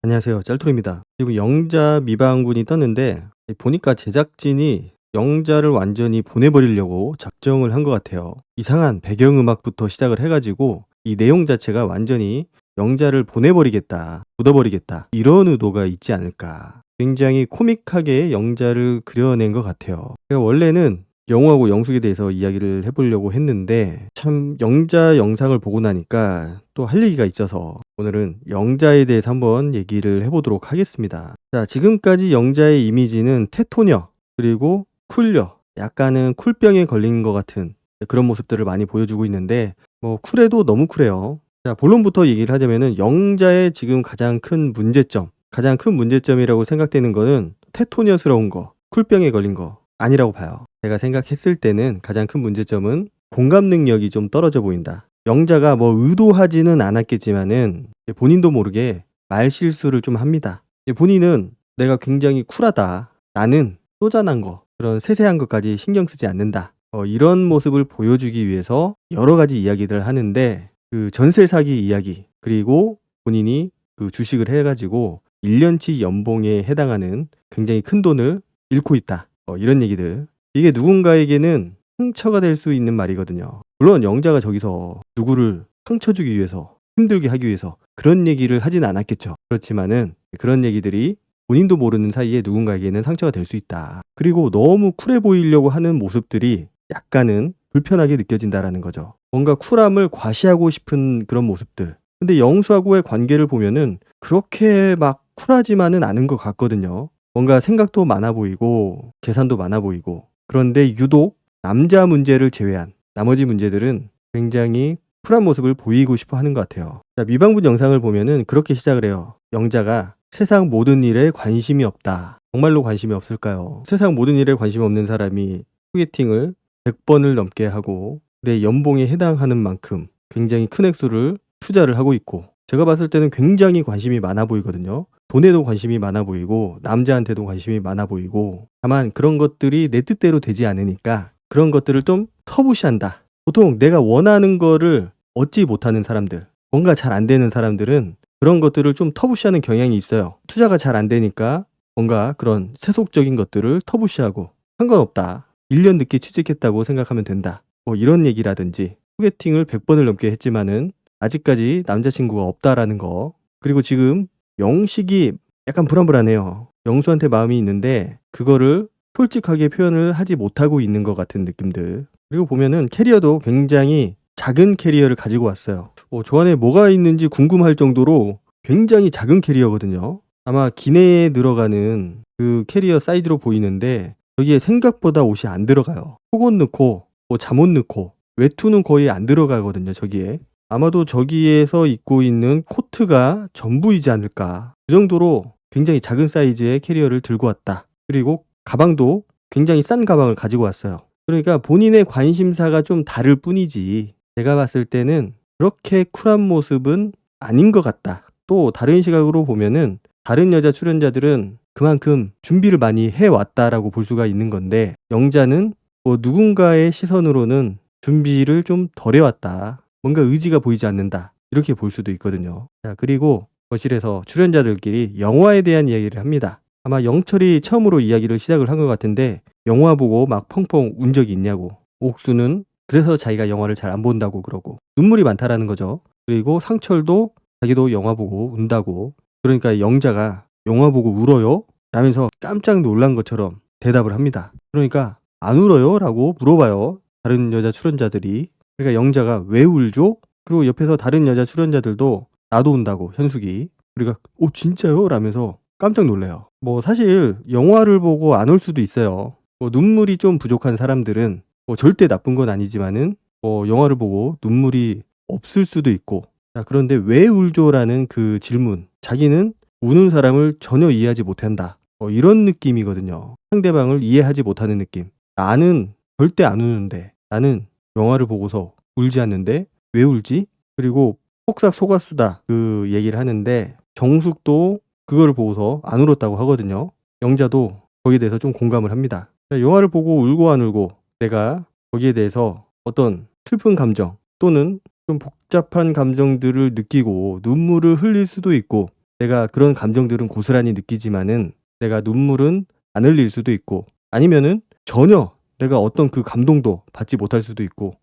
안녕하세요. 짤투입니다. 지금 영자 미방군이 떴는데 보니까 제작진이 영자를 완전히 보내버리려고 작정을 한 것 같아요. 이상한 배경음악부터 시작을 해가지고 이 내용 자체가 완전히 영자를 보내버리겠다, 묻어버리겠다 이런 의도가 있지 않을까. 굉장히 코믹하게 영자를 그려낸 것 같아요. 제가 원래는 영호하고 영숙에 대해서 이야기를 해보려고 했는데 참 영자 영상을 보고 나니까 또 할 얘기가 있어서 오늘은 영자에 대해서 한번 얘기를 해보도록 하겠습니다. 자, 지금까지 영자의 이미지는 테토녀 그리고 쿨녀, 약간은 쿨병에 걸린 것 같은 그런 모습들을 많이 보여주고 있는데 뭐 쿨해도 너무 쿨해요. 자, 본론부터 얘기를 하자면은 영자의 지금 가장 큰 문제점이라고 생각되는 거는 테토녀스러운 거, 쿨병에 걸린 거 아니라고 봐요. 제가 생각했을 때는 가장 큰 문제점은 공감 능력이 좀 떨어져 보인다. 영자가 뭐 의도하지는 않았겠지만은 본인도 모르게 말 실수를 좀 합니다. 본인은 내가 굉장히 쿨하다. 나는 쪼잔한 거, 그런 세세한 것까지 신경 쓰지 않는다. 이런 모습을 보여주기 위해서 여러 가지 이야기들을 하는데 그 전세 사기 이야기, 그리고 본인이 그 주식을 해가지고 1년치 연봉에 해당하는 굉장히 큰 돈을 잃고 있다. 이런 얘기들. 이게 누군가에게는 상처가 될 수 있는 말이거든요. 물론 영자가 저기서 누구를 상처 주기 위해서, 힘들게 하기 위해서 그런 얘기를 하진 않았겠죠. 그렇지만은 그런 얘기들이 본인도 모르는 사이에 누군가에게는 상처가 될 수 있다. 그리고 너무 쿨해 보이려고 하는 모습들이 약간은 불편하게 느껴진다라는 거죠. 뭔가 쿨함을 과시하고 싶은 그런 모습들. 근데 영수하고의 관계를 보면은 그렇게 막 쿨하지만은 않은 것 같거든요. 뭔가 생각도 많아 보이고 계산도 많아 보이고, 그런데 유독 남자 문제를 제외한 나머지 문제들은 굉장히 쿨한 모습을 보이고 싶어 하는 것 같아요. 자, 미방군 영상을 보면은 그렇게 시작을 해요. 영자가 세상 모든 일에 관심이 없다. 정말로 관심이 없을까요? 세상 모든 일에 관심이 없는 사람이 소개팅을 100번을 넘게 하고 내 연봉에 해당하는 만큼 굉장히 큰 액수를 투자를 하고 있고, 제가 봤을 때는 굉장히 관심이 많아 보이거든요. 돈에도 관심이 많아 보이고 남자한테도 관심이 많아 보이고, 다만 그런 것들이 내 뜻대로 되지 않으니까 그런 것들을 좀 터부시한다. 보통 내가 원하는 거를 얻지 못하는 사람들, 뭔가 잘 안 되는 사람들은 그런 것들을 좀 터부시하는 경향이 있어요. 투자가 잘 안 되니까 뭔가 그런 세속적인 것들을 터부시하고 상관없다. 1년 늦게 취직했다고 생각하면 된다. 뭐 이런 얘기라든지, 소개팅을 100번을 넘게 했지만은 아직까지 남자친구가 없다라는 거. 그리고 지금 영식이 약간 불안불안해요. 영수한테 마음이 있는데 그거를 솔직하게 표현을 하지 못하고 있는 것 같은 느낌들. 그리고 보면은 캐리어도 굉장히 작은 캐리어를 가지고 왔어요. 저 안에 뭐가 있는지 궁금할 정도로 굉장히 작은 캐리어거든요. 아마 기내에 들어가는 그 캐리어 사이즈로 보이는데 여기에 생각보다 옷이 안 들어가요. 속옷 넣고 뭐 잠옷 넣고 외투는 거의 안 들어가거든요, 저기에. 아마도 저기에서 입고 있는 코트가 전부이지 않을까. 그 정도로 굉장히 작은 사이즈의 캐리어를 들고 왔다. 그리고 가방도 굉장히 싼 가방을 가지고 왔어요. 그러니까 본인의 관심사가 좀 다를 뿐이지, 제가 봤을 때는 그렇게 쿨한 모습은 아닌 것 같다. 또 다른 시각으로 보면은 다른 여자 출연자들은 그만큼 준비를 많이 해왔다라고 볼 수가 있는 건데, 영자는 뭐 누군가의 시선으로는 준비를 좀 덜 해왔다. 뭔가 의지가 보이지 않는다. 이렇게 볼 수도 있거든요. 자, 그리고 거실에서 출연자들끼리 영화에 대한 이야기를 합니다. 아마 영철이 처음으로 이야기를 시작을 한 것 같은데, 영화 보고 막 펑펑 운 적이 있냐고. 옥수는 그래서 자기가 영화를 잘 안 본다고 그러고, 눈물이 많다라는 거죠. 그리고 상철도 자기도 영화 보고 운다고. 그러니까 영자가 영화 보고 울어요? 라면서 깜짝 놀란 것처럼 대답을 합니다. 그러니까 안 울어요? 라고 물어봐요, 다른 여자 출연자들이. 그러니까 영자가 왜 울죠? 그리고 옆에서 다른 여자 출연자들도 나도 운다고, 현숙이. 그러니까 진짜요? 라면서 깜짝 놀래요. 뭐 사실 영화를 보고 안 올 수도 있어요. 뭐 눈물이 좀 부족한 사람들은 뭐 절대 나쁜 건 아니지만은 뭐 영화를 보고 눈물이 없을 수도 있고. 자, 그런데 왜 울죠라는 그 질문, 자기는 우는 사람을 전혀 이해하지 못한다. 이런 느낌이거든요. 상대방을 이해하지 못하는 느낌. 나는 절대 안 우는데, 나는 영화를 보고서 울지 않는데 왜 울지? 그리고 폭삭 속았수다 그 얘기를 하는데, 정숙도 그거를 보고서 안 울었다고 하거든요. 영자도 거기에 대해서 좀 공감을 합니다. 영화를 보고 울고 안 울고, 내가 거기에 대해서 어떤 슬픈 감정 또는 좀 복잡한 감정들을 느끼고 눈물을 흘릴 수도 있고, 내가 그런 감정들은 고스란히 느끼지만은 내가 눈물은 안 흘릴 수도 있고, 아니면은 전혀 내가 어떤 그 감동도 받지 못할 수도 있고,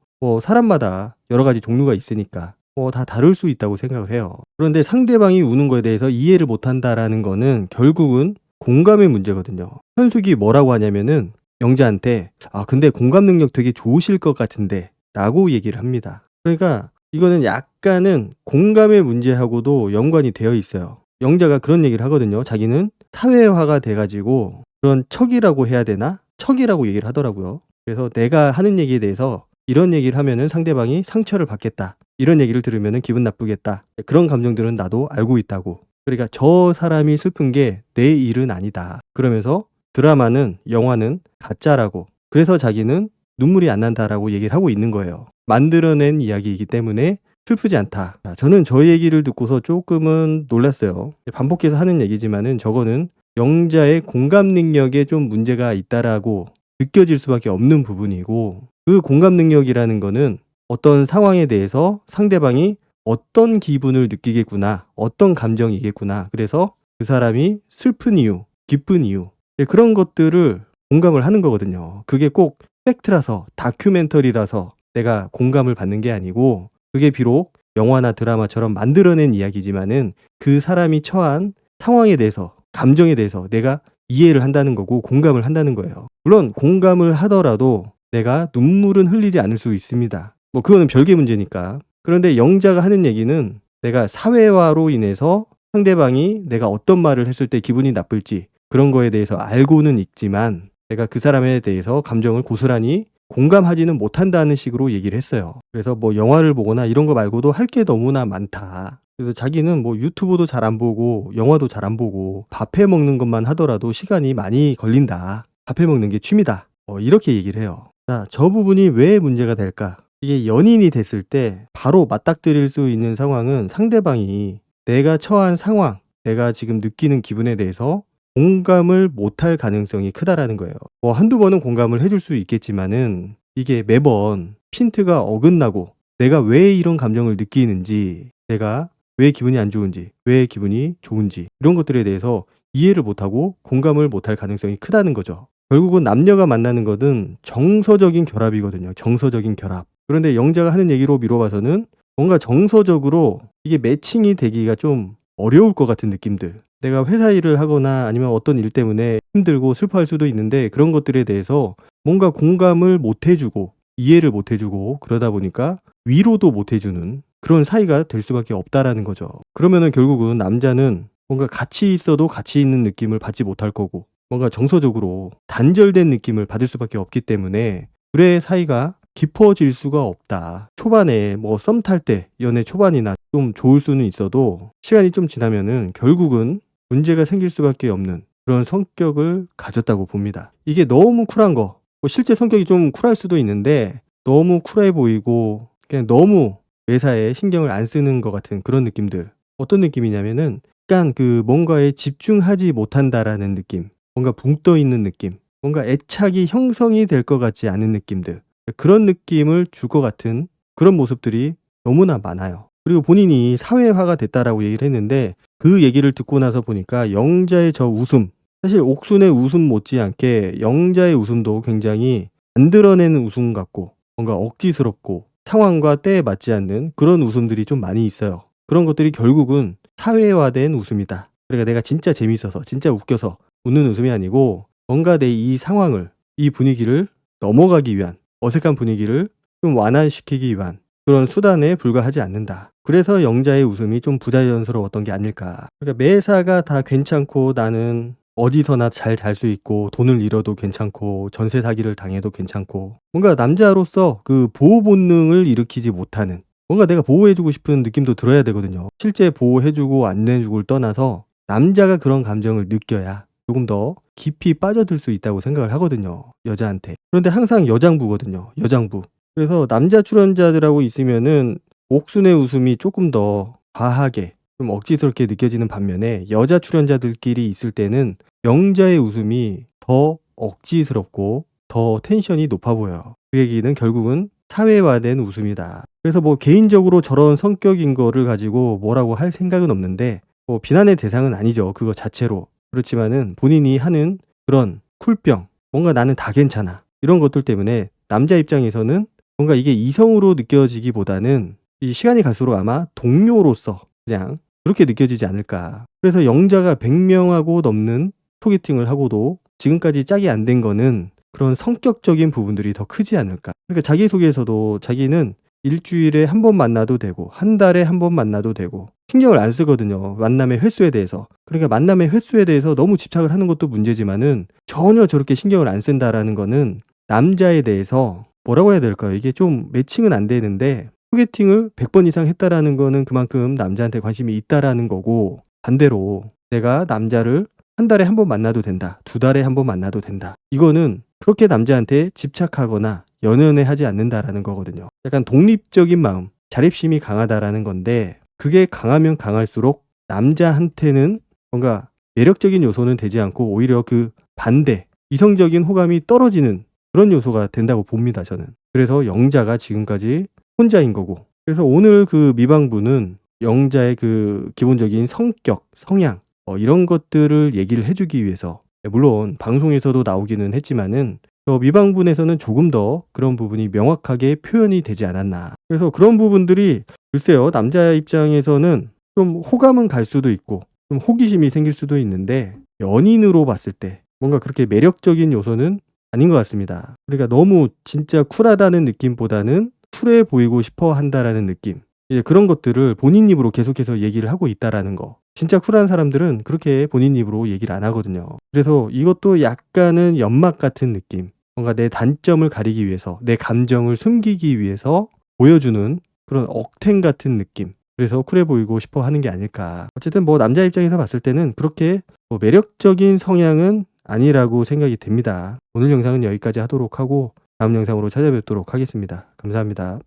사람마다 여러 가지 종류가 있으니까 다 다를 수 있다고 생각을 해요. 그런데 상대방이 우는 거에 대해서 이해를 못 한다라는 거는 결국은 공감의 문제거든요. 현숙이 뭐라고 하냐면은 영자한테 근데 공감 능력 되게 좋으실 것 같은데 라고 얘기를 합니다. 그러니까 이거는 약간은 공감의 문제하고도 연관이 되어 있어요. 영자가 그런 얘기를 하거든요. 자기는 사회화가 돼가지고 그런 척이라고 해야 되나? 척이라고 얘기를 하더라고요. 그래서 내가 하는 얘기에 대해서 이런 얘기를 하면은 상대방이 상처를 받겠다, 이런 얘기를 들으면은 기분 나쁘겠다, 그런 감정들은 나도 알고 있다고. 그러니까 저 사람이 슬픈 게 내 일은 아니다, 그러면서 드라마는, 영화는 가짜라고, 그래서 자기는 눈물이 안 난다라고 얘기를 하고 있는 거예요. 만들어낸 이야기이기 때문에 슬프지 않다. 저는 저 얘기를 듣고서 조금은 놀랐어요. 반복해서 하는 얘기지만은 저거는 영자의 공감 능력에 좀 문제가 있다라고 느껴질 수밖에 없는 부분이고, 그 공감 능력이라는 거는 어떤 상황에 대해서 상대방이 어떤 기분을 느끼겠구나, 어떤 감정이겠구나, 그래서 그 사람이 슬픈 이유, 기쁜 이유, 그런 것들을 공감을 하는 거거든요. 그게 꼭 팩트라서, 다큐멘터리라서 내가 공감을 받는 게 아니고, 그게 비록 영화나 드라마처럼 만들어낸 이야기지만은 그 사람이 처한 상황에 대해서, 감정에 대해서 내가 이해를 한다는 거고 공감을 한다는 거예요. 물론 공감을 하더라도 내가 눈물은 흘리지 않을 수 있습니다. 그거는 별개 문제니까. 그런데 영자가 하는 얘기는 내가 사회화로 인해서 상대방이 내가 어떤 말을 했을 때 기분이 나쁠지 그런 거에 대해서 알고는 있지만 내가 그 사람에 대해서 감정을 고스란히 공감하지는 못한다는 식으로 얘기를 했어요. 그래서 영화를 보거나 이런 거 말고도 할 게 너무나 많다. 그래서 자기는 유튜브도 잘 안 보고 영화도 잘 안 보고 밥해 먹는 것만 하더라도 시간이 많이 걸린다. 밥해 먹는 게 취미다. 이렇게 얘기를 해요. 자, 저 부분이 왜 문제가 될까? 이게 연인이 됐을 때 바로 맞닥뜨릴 수 있는 상황은 상대방이 내가 처한 상황, 내가 지금 느끼는 기분에 대해서 공감을 못할 가능성이 크다라는 거예요. 한두 번은 공감을 해줄 수 있겠지만은 이게 매번 핀트가 어긋나고 내가 왜 이런 감정을 느끼는지, 내가 왜 기분이 안 좋은지, 왜 기분이 좋은지, 이런 것들에 대해서 이해를 못하고 공감을 못할 가능성이 크다는 거죠. 결국은 남녀가 만나는 것은 정서적인 결합이거든요. 정서적인 결합. 그런데 영자가 하는 얘기로 미뤄봐서는 뭔가 정서적으로 이게 매칭이 되기가 좀 어려울 것 같은 느낌들. 내가 회사 일을 하거나 아니면 어떤 일 때문에 힘들고 슬퍼할 수도 있는데 그런 것들에 대해서 뭔가 공감을 못 해주고 이해를 못 해주고 그러다 보니까 위로도 못 해주는 그런 사이가 될 수밖에 없다라는 거죠. 그러면은 결국은 남자는 뭔가 같이 있어도 같이 있는 느낌을 받지 못할 거고, 뭔가 정서적으로 단절된 느낌을 받을 수밖에 없기 때문에 둘의 사이가 깊어질 수가 없다. 초반에 썸 탈 때, 연애 초반이나 좀 좋을 수는 있어도 시간이 좀 지나면은 결국은 문제가 생길 수밖에 없는 그런 성격을 가졌다고 봅니다. 이게 너무 쿨한 거, 실제 성격이 좀 쿨할 수도 있는데 너무 쿨해 보이고 그냥 너무 매사에 신경을 안 쓰는 것 같은 그런 느낌들. 어떤 느낌이냐면은 약간 뭔가에 집중하지 못한다라는 느낌, 뭔가 붕 떠 있는 느낌, 뭔가 애착이 형성이 될 것 같지 않은 느낌들, 그런 느낌을 줄 것 같은 그런 모습들이 너무나 많아요. 그리고 본인이 사회화가 됐다라고 얘기를 했는데 그 얘기를 듣고 나서 보니까 영자의 저 웃음, 사실 옥순의 웃음 못지않게 영자의 웃음도 굉장히 만들어내는 웃음 같고 뭔가 억지스럽고 상황과 때에 맞지 않는 그런 웃음들이 좀 많이 있어요. 그런 것들이 결국은 사회화된 웃음이다. 그러니까 내가 진짜 재밌어서, 진짜 웃겨서 웃는 웃음이 아니고 뭔가 내 이 상황을, 이 분위기를 넘어가기 위한, 어색한 분위기를 좀 완화시키기 위한 그런 수단에 불과하지 않는다. 그래서 영자의 웃음이 좀 부자연스러웠던 게 아닐까. 그러니까 매사가 다 괜찮고 나는 어디서나 잘 잘 수 있고 돈을 잃어도 괜찮고 전세 사기를 당해도 괜찮고, 뭔가 남자로서 그 보호 본능을 일으키지 못하는, 뭔가 내가 보호해주고 싶은 느낌도 들어야 되거든요. 실제 보호해주고 안 해주고를 떠나서 남자가 그런 감정을 느껴야 조금 더 깊이 빠져들 수 있다고 생각을 하거든요, 여자한테. 그런데 항상 여장부거든요, 여장부. 그래서 남자 출연자들하고 있으면은 옥순의 웃음이 조금 더 과하게 좀 억지스럽게 느껴지는 반면에 여자 출연자들끼리 있을 때는 영자의 웃음이 더 억지스럽고 더 텐션이 높아 보여요. 그 얘기는 결국은 사회화된 웃음이다. 그래서 개인적으로 저런 성격인 거를 가지고 뭐라고 할 생각은 없는데 비난의 대상은 아니죠, 그거 자체로. 그렇지만은 본인이 하는 그런 쿨병, 뭔가 '나는 다 괜찮아.' 이런 것들 때문에 남자 입장에서는 뭔가 이게 이성으로 느껴지기보다는 이 시간이 갈수록 아마 동료로서 그냥 그렇게 느껴지지 않을까. 그래서 영자가 100명하고 넘는 소개팅을 하고도 지금까지 짝이 안 된 거는 그런 성격적인 부분들이 더 크지 않을까. 그러니까 자기소개에서도 자기는 일주일에 한 번 만나도 되고 한 달에 한 번 만나도 되고 신경을 안 쓰거든요, 만남의 횟수에 대해서. 그러니까 만남의 횟수에 대해서 너무 집착을 하는 것도 문제지만은 전혀 저렇게 신경을 안 쓴다라는 거는 남자에 대해서 뭐라고 해야 될까요? 이게 좀 매칭은 안 되는데 소개팅을 100번 이상 했다라는 거는 그만큼 남자한테 관심이 있다라는 거고, 반대로 내가 남자를 한 달에 한 번 만나도 된다, 두 달에 한 번 만나도 된다, 이거는 그렇게 남자한테 집착하거나 연연해하지 않는다라는 거거든요. 약간 독립적인 마음, 자립심이 강하다라는 건데, 그게 강하면 강할수록 남자한테는 뭔가 매력적인 요소는 되지 않고 오히려 그 반대, 이성적인 호감이 떨어지는 그런 요소가 된다고 봅니다, 저는. 그래서 영자가 지금까지 혼자인 거고, 그래서 오늘 그 미방분은 영자의 그 기본적인 성격, 성향, 이런 것들을 얘기를 해주기 위해서, 물론 방송에서도 나오기는 했지만은 미방분에서는 조금 더 그런 부분이 명확하게 표현이 되지 않았나. 그래서 그런 부분들이 글쎄요, 남자 입장에서는 좀 호감은 갈 수도 있고 좀 호기심이 생길 수도 있는데 연인으로 봤을 때 뭔가 그렇게 매력적인 요소는 아닌 것 같습니다. 그러니까 너무 진짜 쿨하다는 느낌보다는 쿨해 보이고 싶어 한다라는 느낌, 그런 것들을 본인 입으로 계속해서 얘기를 하고 있다라는 거. 진짜 쿨한 사람들은 그렇게 본인 입으로 얘기를 안 하거든요. 그래서 이것도 약간은 연막 같은 느낌, 뭔가 내 단점을 가리기 위해서, 내 감정을 숨기기 위해서 보여주는 그런 억텐 같은 느낌, 그래서 쿨해 보이고 싶어 하는 게 아닐까. 어쨌든 남자 입장에서 봤을 때는 그렇게 매력적인 성향은 아니라고 생각이 됩니다. 오늘 영상은 여기까지 하도록 하고 다음 영상으로 찾아뵙도록 하겠습니다. 감사합니다.